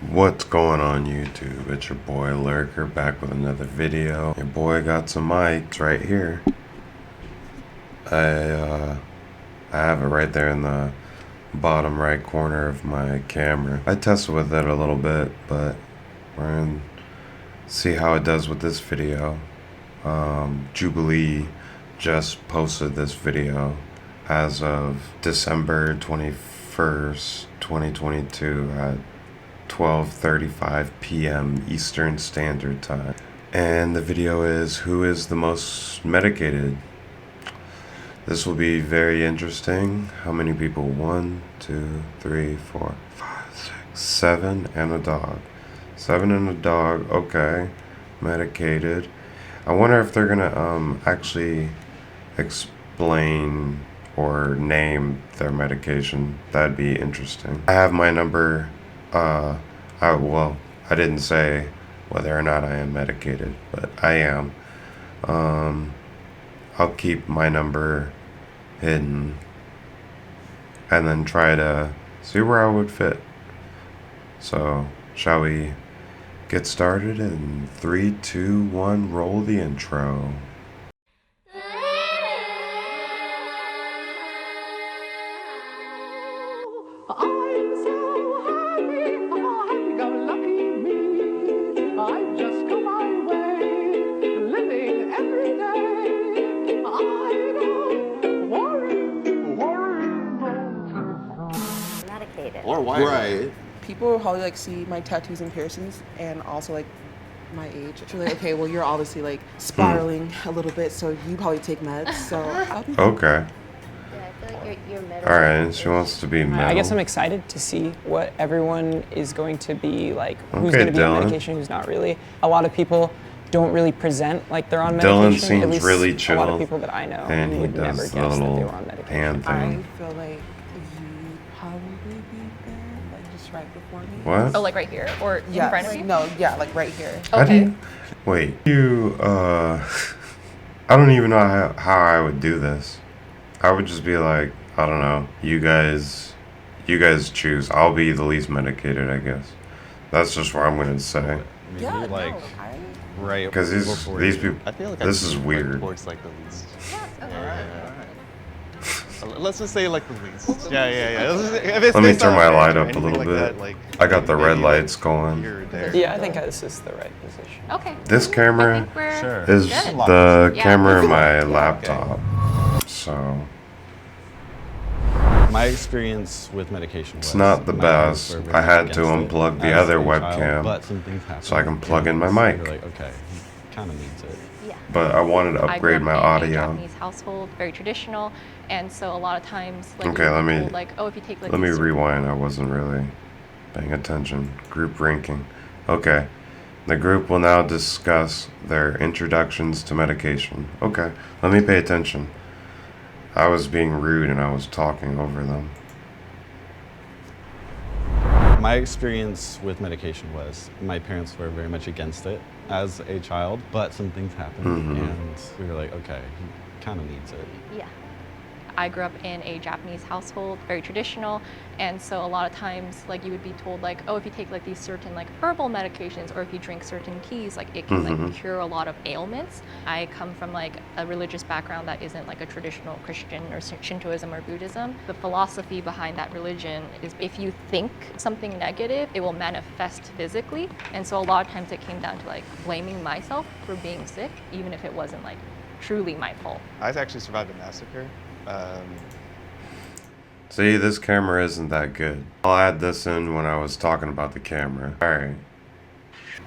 What's going on YouTube? It's your boy Lurker back with another video. Your boy got some mics right here. I have it right there in the bottom right corner of my camera. I tested with it a little bit, but we're gonna see how it does with this video. Jubilee just posted this video as of December 21st, 2022 at 12:35 p.m. Eastern Standard Time. And the video is, who is the most medicated? This will be very interesting. How many people? 1, 2, 3, 4, 5, 6, 7 and a dog. 7 and a dog, okay. Medicated. I wonder if they're gonna actually explain or name their medication. That'd be interesting. I have my number. I didn't say whether or not I am medicated, but I am. I'll keep my number hidden and then try to see where I would fit. So, shall we get started? In 3, 2, 1, roll the intro. Or why? Right. People will probably see my tattoos and piercings and also my age. They're like, okay, well, you're obviously spiraling a little bit, so you probably take meds. So I'll be okay. Yeah, I feel like you're metal. Alright, she wants to be metal. I guess I'm excited to see what everyone is going to be like. Who's Okay, going to be on Dylan. medication, who's not really. A lot of people don't really present like they're on Dylan medication. seems At least really a lot chill, of people that I know and he would does never the guess that they little were on medication. hand I thing. feel like you probably be there, just right before me. What? Oh, like right here or in Yes. front of you? No, yeah, right here. How do Okay. you, wait, I don't even know how I would do this. I would just be like, I don't know, you guys choose. I'll be the least medicated, I guess. That's just what I'm gonna say. Yeah, like no, right Because before these you. people, I feel like this is weird. Towards like the least. Yeah, Let's just say like the least. Yeah. If it's Let me based turn on my a light range or up a anything little like bit. that, like, I got the red maybe, lights like, going. here or there. Yeah, I think this is the right position. Okay. This I camera think we're Sure. is good. the Yeah. camera in my laptop. So My experience with medication was It's not the my parents best. were very I had to against it unplug the as other a child, webcam but some things happened, so I can plug in my and mic. we were like, okay, he kind of needs it. Yeah. but I wanted to I grew upgrade up my in a audio. Japanese household, very traditional, and so a lot of times, like, Okay, you'll let be me- told, like, oh, if you take like Let me these rewind. I wasn't really paying attention. Group ranking. Okay. The group will now discuss their introductions to medication. Okay. Let me pay attention. I was being rude and I was talking over them. My experience with medication was my parents were very much against it as a child, but some things happened and we were like, okay, he kind of needs it. Yeah. I grew up in a Japanese household, very traditional, and so a lot of times, like, you would be told, like, oh, if you take like these certain like herbal medications, or if you drink certain teas, like, it can like cure a lot of ailments. I come from like a religious background that isn't like a traditional Christian or Shintoism or Buddhism. The philosophy behind that religion is if you think something negative, it will manifest physically, and so a lot of times it came down to like blaming myself for being sick, even if it wasn't like truly my fault. I actually survived a massacre. See, this camera isn't that good. I'll add this in when I was talking about the camera. Alright.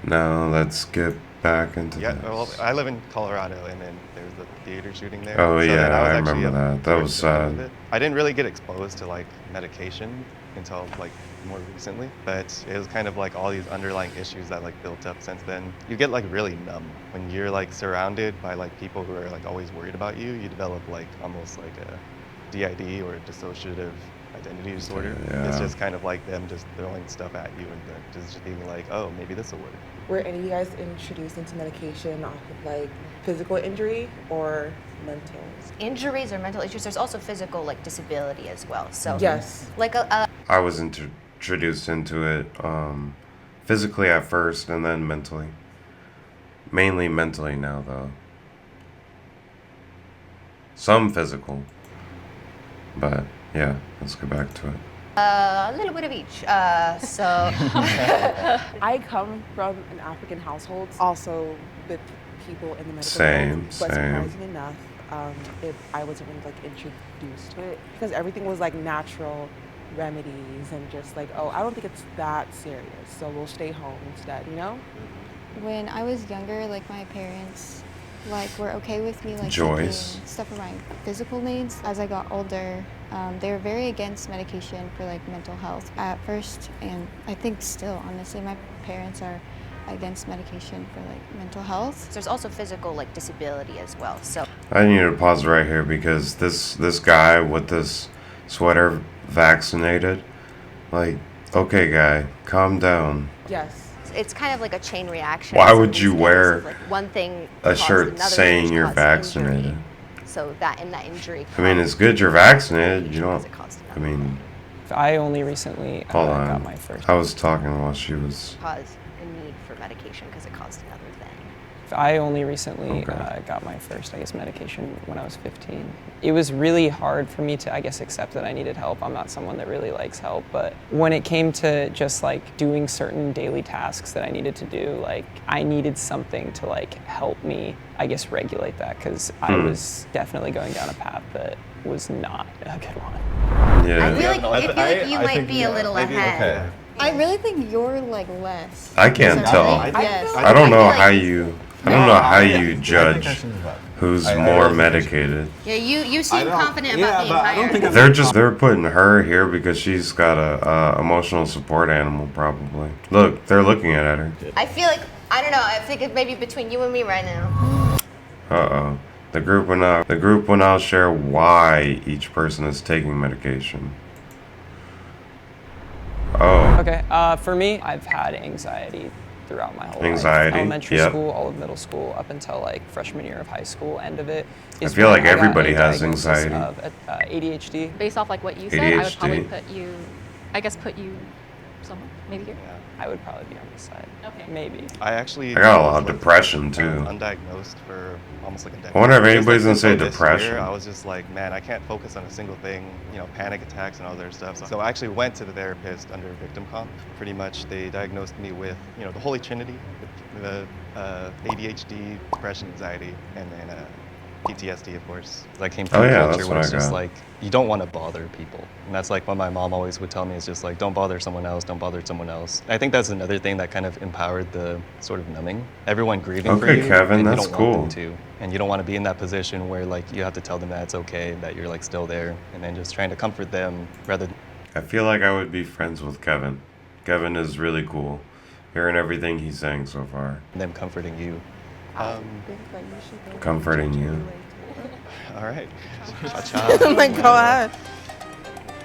Now let's get back into Yeah, this. well, I live in Colorado, and then there was the theater shooting there. Oh, So yeah, then I was actually remember up that. That towards was the middle of sad. it. I didn't really get exposed to like medication until like more recently, but it was kind of like all these underlying issues that like built up since then. You get like really numb when you're like surrounded by like people who are like always worried about you. You develop like almost like a DID or dissociative identity disorder. Yeah. It's just kind of like them just throwing stuff at you and just being like, oh, maybe this will work. Were any of you guys introduced into medication off of physical injury or mental? Injuries or mental issues. There's also physical disability as well. So Yes. like a I was introduced into it Physically at first and then mentally. Mainly mentally now, though. Some physical. But yeah, let's get back to it. A little bit of each. So I come from an African household, also with people in the medical Same, field, but same. surprisingly enough, I wasn't really like introduced to it because everything was like natural remedies and just like, oh, I don't think it's that serious, so we'll stay home instead, you know? When I was younger, like my parents, like were okay with me like Joyce. taking stuff for my physical needs. As I got older, they were very against medication for like mental health at first, and I think still, honestly, my parents are against medication for like mental health. there's also physical like disability as well. So I need to pause right here because this guy with this sweater vaccinated, like, okay, guy, calm down. Yes. it's kind of like a chain reaction. Why So would in you these wear cases, like one thing a caused shirt another, saying which you're caused vaccinated? injury. So that injury. I mean, it's good you're vaccinated. You don't. It caused I mean, I only recently hold got on. my first. I was talking while she was. Cause a need for medication because it caused another thing. I only recently Okay. got my first, I guess, medication when I was 15. It was really hard for me to, I guess, accept that I needed help. I'm not someone that really likes help, but when it came to just like doing certain daily tasks that I needed to do, like I needed something to like help me, I guess, regulate that because I was definitely going down a path that was not a good one. Yeah. I feel like you might think be a little maybe- ahead. Okay. I really think you're like less. I can't tell. Yes. I don't know feel like- how you. I don't know how you I think I judge should move up. who's I more really think I should. medicated. Yeah, you I seem don't- confident yeah, about being but I don't higher. think They're putting her here because she's got a emotional support animal probably. Look, they're looking at her. I feel like I don't know. I think it may be between you and me right now. Uh-oh. The group will now share why each person is taking medication. Oh. Okay, for me, I've had anxiety throughout my whole Anxiety, life. Elementary yep. school, all of middle school, up until like freshman year of high school, end of it. is feel when like I got everybody a has diagnosis anxiety. Of ADHD. Based off like what you said, I would probably ADHD. put you somewhere, maybe here. Yeah. I would probably be on this side. Okay. Maybe. I actually I got a lot was, of like, depression too. undiagnosed for almost like a decade. I wonder if Just, anybody's gonna say until this depression. year, I was just like, man, I can't focus on a single thing, panic attacks and all that stuff. So I actually went to the therapist under victim comp. Pretty much they diagnosed me with, the holy trinity, the ADHD, depression, anxiety, and then PTSD, of course. I came from Oh, a yeah, culture that's where what it's I just got. like, you don't want to bother people. And that's like what my mom always would tell me is just like, don't bother someone else, don't bother someone else. I think that's another thing that kind of empowered the sort of numbing. Everyone grieving for Okay, you, Kevin, and that's you don't want them cool. to. And you don't want to be in that position where like you have to tell them that it's okay, that you're like still there, and then just trying to comfort them rather than I feel like I would be friends with Kevin. Kevin is really cool. Hearing everything he's saying so far. them comforting you. I think that you should go Comforting you. All right. Cha-cha. I'm like, go ahead.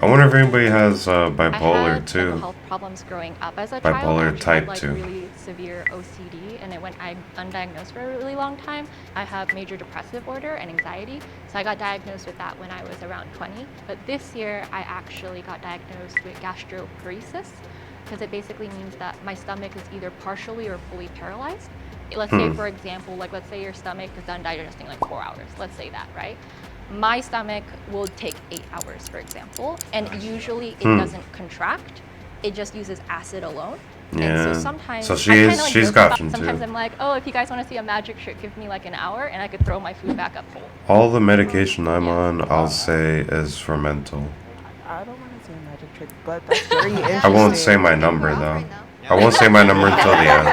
I wonder if anybody has I bipolar had too. mental health problems growing up as a Bipolar child. I actually type had, like, 2. really severe OCD, and it went undiagnosed for a really long time. I have major depressive disorder and anxiety, so I got diagnosed with that when I was around 20. But this year, I actually got diagnosed with gastroparesis, because it basically means that my stomach is either partially or fully paralyzed. Let's say, for example, let's say your stomach is done digesting like 4 hours. Let's say that, right? My stomach will take 8 hours, for example, and usually it doesn't contract. It just uses acid alone. Yeah. And so sometimes So I kinda, she's joke got about- some sometimes too. I'm like, oh, if you guys want to see a magic trick, give me like an hour and I could throw my food back up whole. All the medication I'm on, I'll say is for mental. I don't want to say a magic trick, but that's very interesting. I won't say my number We're all though. right now. I won't say my number until the end.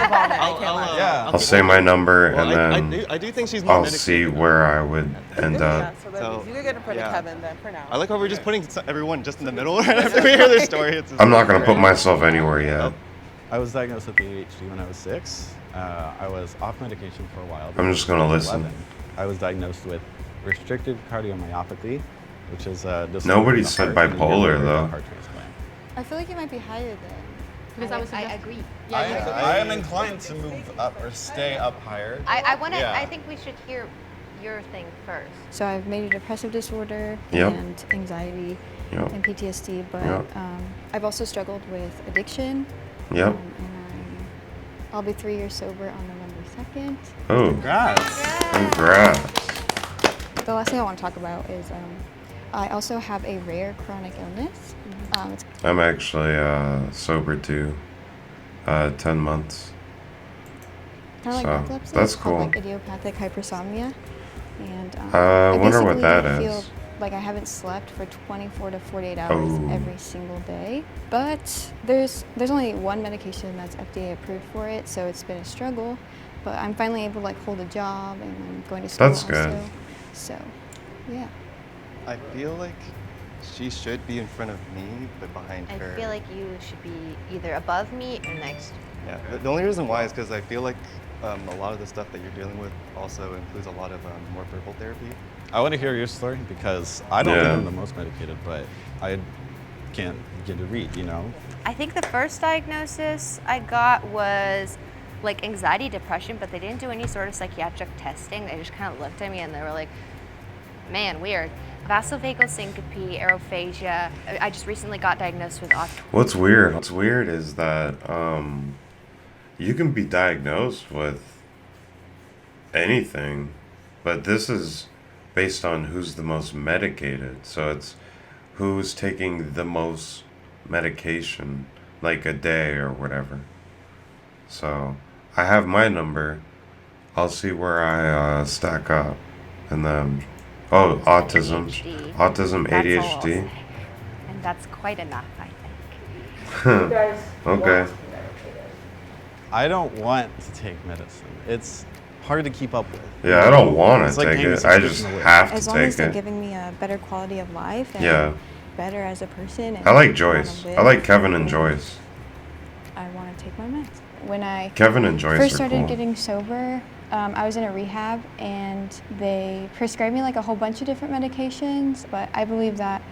Yeah. I'll say my number and then I do think she's more I'll medicated. see where I would end Yeah, up. so that So, means you could get in front yeah. of Kevin then for now. I like how we're just putting everyone just in the middle after we hear their story. It's just I'm not gonna put great. myself anywhere yet. I was diagnosed with ADHD when I was 6. I was off medication for a while. I'm just gonna listen. 11. I was diagnosed with restricted cardiomyopathy, which is a disorder Nobody of the said heart, and you get bipolar, a though. heart transplant. I feel like you might be higher than. Because I was I suggest- agree. I am inclined to move up or stay up higher. I want to. Yeah. I think we should hear your thing first. So I have major depressive disorder Yep. and anxiety Yep. and PTSD, but Yep. I've also struggled with addiction. Yep. And I'll be 3 years sober on November 2nd. Oh, Congrats. congrats. The last thing I want to talk about is I also have a rare chronic illness. It's I'm actually sober too. 10 months. kind of So, like epilepsy. that's It's called cool. like idiopathic hypersomnia. And I wonder what basically that I is. feel like I haven't slept for 24 to 48 hours Oh. every single day. But there's only one medication that's FDA approved for it, so it's been a struggle. But I'm finally able to like hold a job, and I'm going to school That's also. good. So, yeah. I feel like she should be in front of me, but behind I her. feel like you should be either above me or next. Yeah. The only reason why is because I feel like a lot of the stuff that you're dealing with also includes a lot of more verbal therapy. I want to hear your story because I don't think Yeah. I'm the most medicated, but I can't get to read, you know? I think the first diagnosis I got was like anxiety, depression, but they didn't do any sort of psychiatric testing. They just kind of looked at me and they were like, man, weird. Vasovagal syncope, aerophagia. I just recently got diagnosed with autism. What's weird is that you can be diagnosed with anything, but this is based on who's the most medicated. So it's who's taking the most medication, like a day or whatever. So I have my number. I'll see where I stack up. And then, oh, autism, ADHD. autism, That's all I'll ADHD. say. And that's quite enough, I think. Okay. I don't want to take medicine. It's hard to keep up with. Yeah, I don't want It's to like take paying it. a I just subscription to have to As long as take they're it. giving me a better quality of life and Yeah. better as a person. And I like wanna Joyce. live, I like Kevin and Joyce. I want to take my meds. When I Kevin and Joyce first are started cool. getting sober, I was in a rehab and they prescribed me like a whole bunch of different medications, but I believe that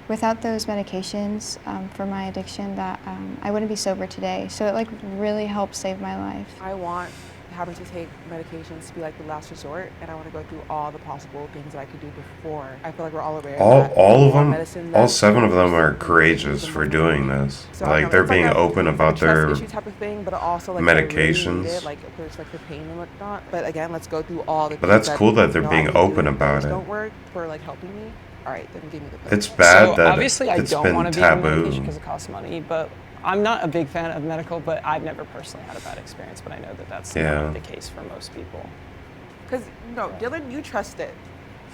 without those medications for my addiction that I wouldn't be sober today. So it like really helped save my life. I want having to take medications to be like the last resort, and I want to go through all the possible things that I could do before. I feel like we're all aware. all that all of more them, medicine all that 7 of them are cures courageous the for more doing medicine. this. So I don't Like know, they're it's like being a- open like a about trust their issue type of thing, but also like I really need medications. it, like if there's like the pain and whatnot. But again, let's go through all the. But things that's cool that they're you know, being I can open do if about those it. Don't work for like helping me. All right, then give me the. It's bad So that obviously I it's don't been want to be on medication taboo. because it costs money, but I'm not a big fan of medical, but I've never personally had a bad experience, but I know that that's Yeah. not the case for most people. Because no, Dylan, you trust it.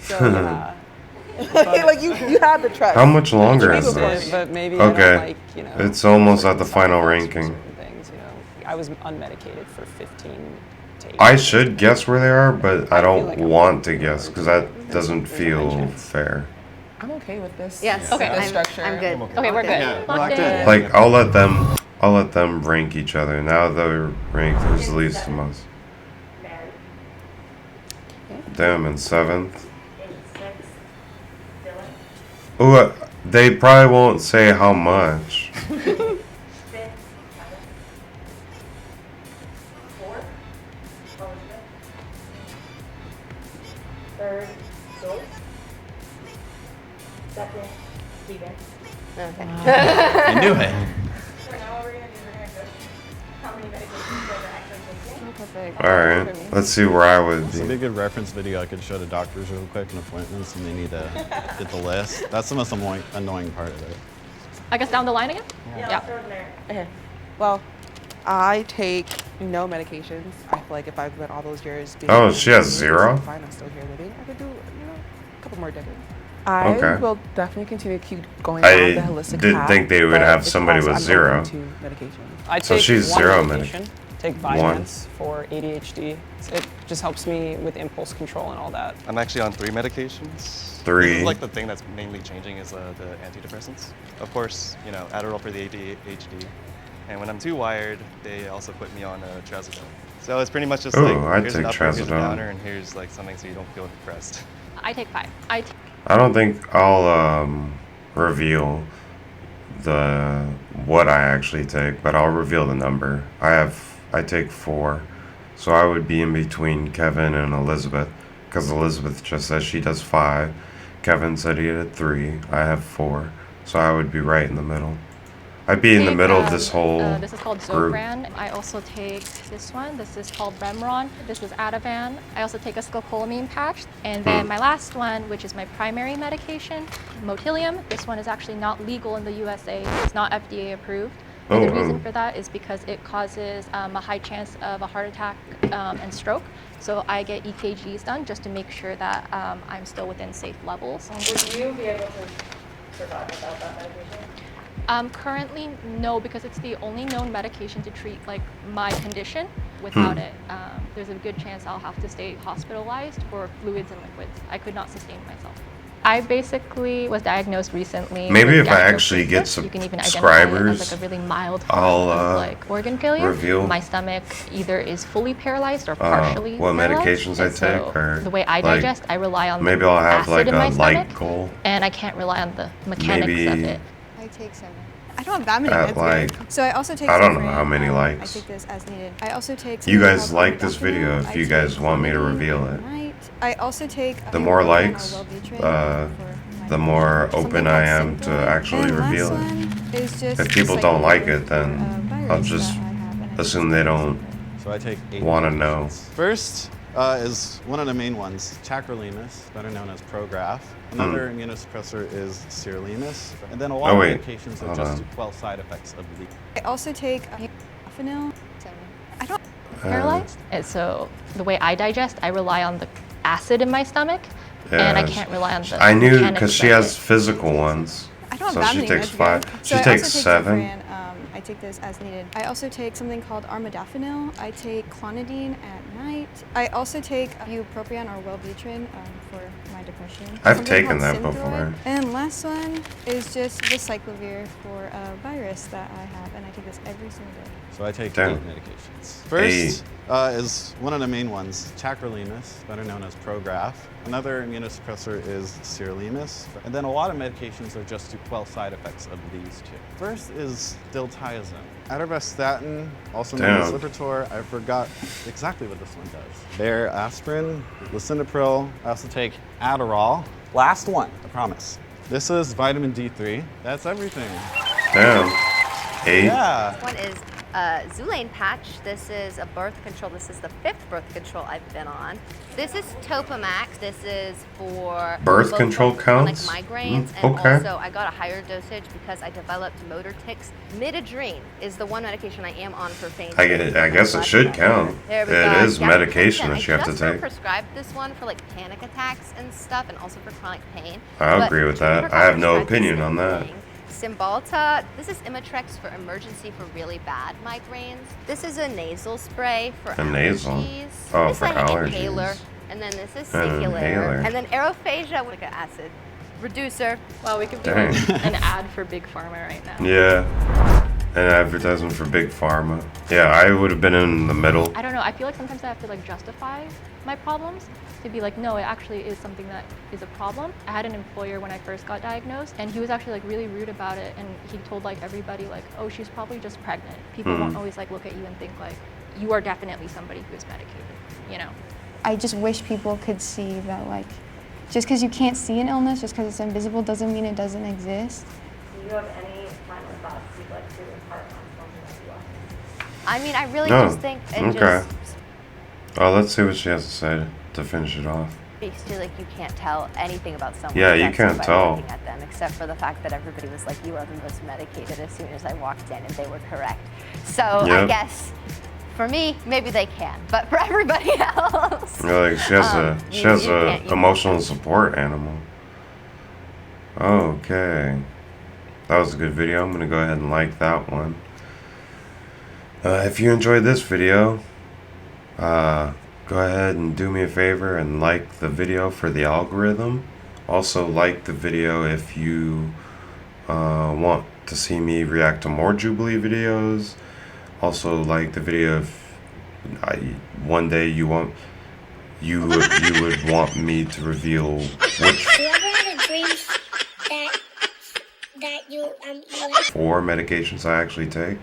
So Yeah. like you had the trust. How much longer is Trust this? it, but maybe I Okay. don't like, you know. It's almost at certain the side final effects for ranking. certain things, you know. I was unmedicated for 15 to 18 I years. should guess where they are, but I I feel don't like I'm want to pretty guess close. because that doesn't feel fair. I'm okay with this. Yes. Okay. I'm, structure. I'm good. Okay, we're good. Yeah, Locked in. in. Like I'll let them rank each other. Now they're ranked who's the least the most. Damn, in 7th. Ooh, they probably won't say how much. I knew it. Perfect. All right, let's see where I would It's a be. big good reference video I could show to doctors real quick and appointments, and they need to get the list. That's the most annoying part of it. I guess down the line again? Yeah. Okay. Well, I take no medications. I feel like if I've been all those years being Oh, she has I'm 0? fine, I'm still here living. I could do, a couple more decades. I Okay. will definitely continue to keep going I down the holistic didn't path, think they would but have it's somebody also with I'm 0. open to medication. I So take she's one 0 medication, take One. Vyvanse for ADHD. It just helps me with impulse control and all that. I'm actually on 3 medications. 3. This is like the thing that's mainly changing is the antidepressants. Of course, Adderall for the ADHD. And when I'm too wired, they also put me on trazodone. So it's pretty much just Ooh, like I'd here's an take upper, here's a trazodone. downer, and here's like something so you don't feel depressed. I take 5. I don't think I'll reveal what I actually take, but I'll reveal the number. I take 4, so I would be in between Kevin and Elizabeth, because Elizabeth just says she does 5. Kevin said he had 3. I have 4, so I would be right in the middle. I'd be in the take, middle of this whole this is called group. Zofran. I also take this one. This is called Remron. This is Ativan. I also take a scopolamine patch. And then my last one, which is my primary medication, Motilium. This one is actually not legal in the USA. It's not FDA approved. And the reason for that is because it causes a high chance of a heart attack and stroke. So I get EKGs done just to make sure that I'm still within safe levels. Would you be able to survive without that medication? Currently, no, because it's the only known medication to treat like my condition. Without it, there's a good chance I'll have to stay hospitalized for fluids and liquids. I could not sustain myself. I basically was diagnosed recently. Maybe with if I actually get gastroschisis. You can even identify it as like a really mild I'll, form of like organ failure. reveal My stomach either is fully paralyzed or partially what paralyzed. medications I And so take, or the way I like, digest, I rely on maybe the I'll have acid like in a my light stomach, goal. and I can't rely on the mechanics Maybe of it. I take 7. I don't have that many at meds like, yet. So I also take I don't know Zofran, how many I likes. take this as needed. I also take You something guys called like this modafinil. video if I you take guys want me to clonidine reveal at it. night. I also take The more ibuprofen or likes, Wellbutrin for my the more depression. open Something I called am to Synthroid. actually And last reveal it. one is just If the people don't like cyclovir it, then for a I'll virus just that I have, and I think assume it's they very don't simple. So I take 8 want to know. medications. First is one of the main ones, tacrolimus, better known as Prograf. Another immunosuppressor is sirolimus. And then a lot Oh, of wait. medications are Hold just on. to quell side effects of the. I also take modafinil. 7. I don't. Paralyzed. And so the way I digest, I rely on the acid in my stomach, and I Yeah, can't rely on the I knew mechanics because she of has it. physical ones. I don't have So that she many takes meds 5. yet. She So I takes also take 7. Zofran. I take this as needed. I also take something called armodafinil. I take clonidine at night. I also take bupropion or Wellbutrin for my depression. I've Something taken called that Synthroid. before. And last one is just the cyclovir for a virus that I have, and I take this every single day. So I take Damn. 8 medications. First is one of the main ones, tacrolimus, better known as Prograf. Another immunosuppressor is sirolimus. And then a lot of medications are just to quell side effects of these two. First is diltiazem. Atorvastatin, also known as Damn. Lipitor. I forgot exactly what this one does. Bayer aspirin, lisinopril. I also take Adderall. Last one, I promise. This is vitamin D3. That's everything. Damn. 8. Yeah. This one is Xulane patch. This is a birth control. This is the 5th birth control I've been on. This is Topamax. This is for Birth both control chronic counts? migraines, Mm, and okay. also I got a higher dosage because I developed motor tics. Midodrine is the one medication I am on for pain. I guess it should count. There we It go. is medication that you have to I just got take. prescribed this one for like panic attacks and stuff, and also for chronic pain. I But agree with Juniper that. got I have no prescribed the opinion same on that. thing. Cymbalta, this is Imitrex for emergency for really bad migraines. This is a nasal spray for A nasal? allergies. Oh, this for is an allergies. inhaler. And then this is An Secular. inhaler. And then Aerophagia, like an acid reducer. Wow, we could do Dang. an ad for Big Pharma right now. Yeah. An advertisement for Big Pharma. Yeah, I would have been in the middle. I don't know. I feel like sometimes I have to like justify my problems to be like, no, it actually is something that is a problem. I had an employer when I first got diagnosed, and he was actually like really rude about it, and he told like everybody like, oh, she's probably just pregnant. People won't always like look at you and think like, you are definitely somebody who is medicated, you know? I just wish people could see that, like, just because you can't see an illness, just because it's invisible, doesn't mean it doesn't exist. Do you have any final thoughts you'd like to impart on something that you are? I mean, I really No. just think it Okay. just Oh, let's see what she has to say to finish it off. speaks to like you can't tell anything about someone. Yeah, you just can't by tell. Looking at them, except for the fact that everybody was like, "You are the most medicated." As soon as I walked in, and they were correct. So I Yep. guess for me, maybe they can, but for everybody else, Like she has you can't- you emotional support animal. Okay, that was a good video. I'm gonna go ahead and like that one. If you enjoyed this video, go ahead and do me a favor and like the video for the algorithm. Also like the video if you want to see me react to more Jubilee videos. Also like the video if one day you would want me to reveal which Do you ever have a dream that you 4 medications I actually take.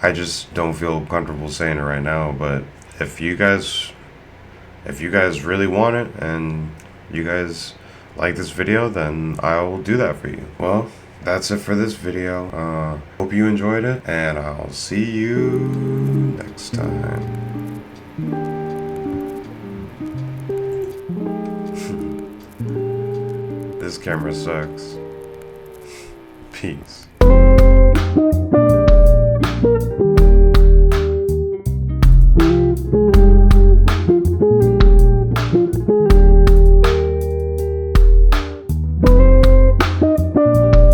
I just don't feel comfortable saying it right now, but if you guys really want it and you guys like this video, then I will do that for you. Well, that's it for this video. Hope you enjoyed it, and I'll see you next time. This camera sucks. Peace.